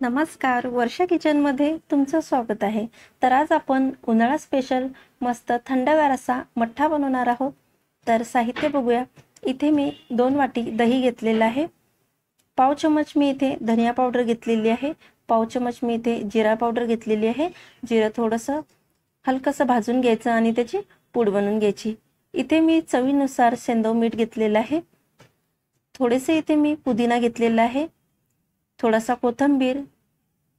नमस्कार, वर्षा किचनमध्ये तुमचं स्वागत आहे। तर आज आपण उन्हाळा स्पेशल मस्त थंडगार असा मठ्ठा बनवणार आहोत। तर साहित्य बघूया। इथे मी 2 वाटी दही घेतलेला आहे। पाव चमच मी इथे धनिया पावडर घेतलेली आहे। पाव चमच मी इथे जिरा पावडर घेतलेली आहे। जिरा थोडंसं हलकसं भाजून घ्यायचं आणि त्याची पूड बनवून घ्यायची। इथे मी चवीनुसार सेंधव मीठ घेतलेलं आहे। थोडेसे इथे मी पुदिना घेतलेला आहे। थोडासा कोथिंबीर,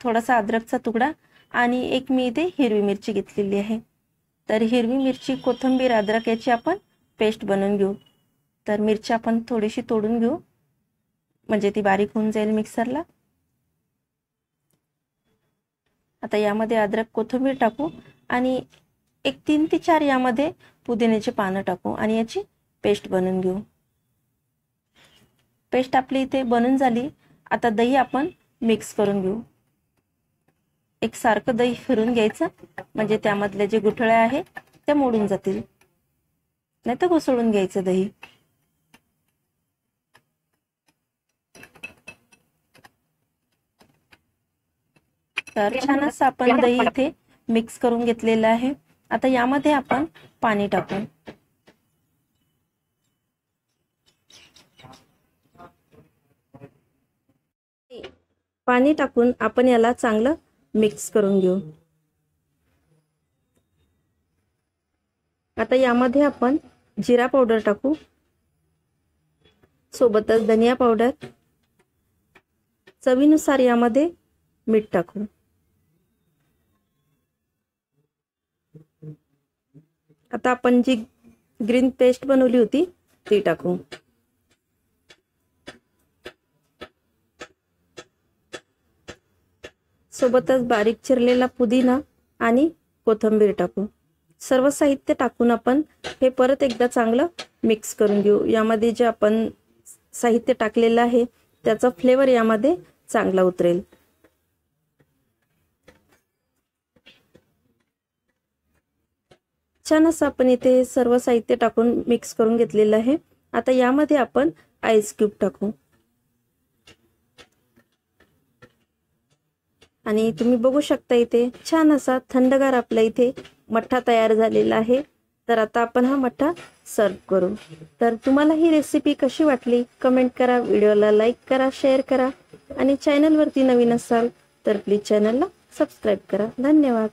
थोडासा अद्रकचा तुकडा आणि एक मी इथे हिरवी मिरची घेतलेली आहे। तर हिरवी मिरची, कोथिंबीर, अद्रक याची आपण पेस्ट बनवून घेऊ। तर मिरची आपण थोडीशी तोडून घेऊ म्हणजे ती बारीक होऊन जाईल मिक्सरला। आता यामध्ये अद्रक, कोथिंबीर टाकू आणि एक 3 ते 4 यामध्ये पुदिन्याची पानं टाकू आणि याची पेस्ट बनवून घेऊ। पेस्ट आपली इथे बनून झाली। आता दही आपण मिक्स करून घेऊ। एक सारखं दही फिरून घ्यायचं म्हणजे त्यामधले जे गुठळे आहे ते मोडून जातील, नाहीतर घुसळून घ्यायचं दही। तर छान असं आपण दही इथे मिक्स करून घेतलेलं आहे। आता यामध्ये आपण पाणी टाकू। पाणी टाकून आपण याला चांगलं मिक्स करून घेऊ। आता यामध्ये आपण जिरा पावडर टाकू, सोबतच धनिया पावडर, चवीनुसार यामध्ये मीठ टाकू। आता आपण जी ग्रीन पेस्ट बनवली होती ती टाकू। सोबतच बारीक चिरलेला पुदिना आणि कोथिंबीर टाकू। सर्व साहित्य टाकून आपण हे परत एकदा चांगलं मिक्स करून घेऊ। यामध्ये जे आपण साहित्य टाकलेलं आहे त्याचा फ्लेवर यामध्ये चांगला उतरेल। छान असं आपण इथे सर्व साहित्य टाकून मिक्स करून घेतलेलं आहे। आता यामध्ये आपण आईस क्यूब टाकू आणि तुम्ही बघू शकता इथे छान असा थंडगार आपला इथे मठ्ठा तयार झालेला आहे। तर आता आपण हा मठ्ठा सर्व करू। तर तुम्हाला ही रेसिपी कशी वाटली कमेंट करा, व्हिडिओला लाईक करा, शेअर करा आणि चॅनलवरती नवीन असाल तर प्लीज चॅनलला सबस्क्राईब करा। धन्यवाद।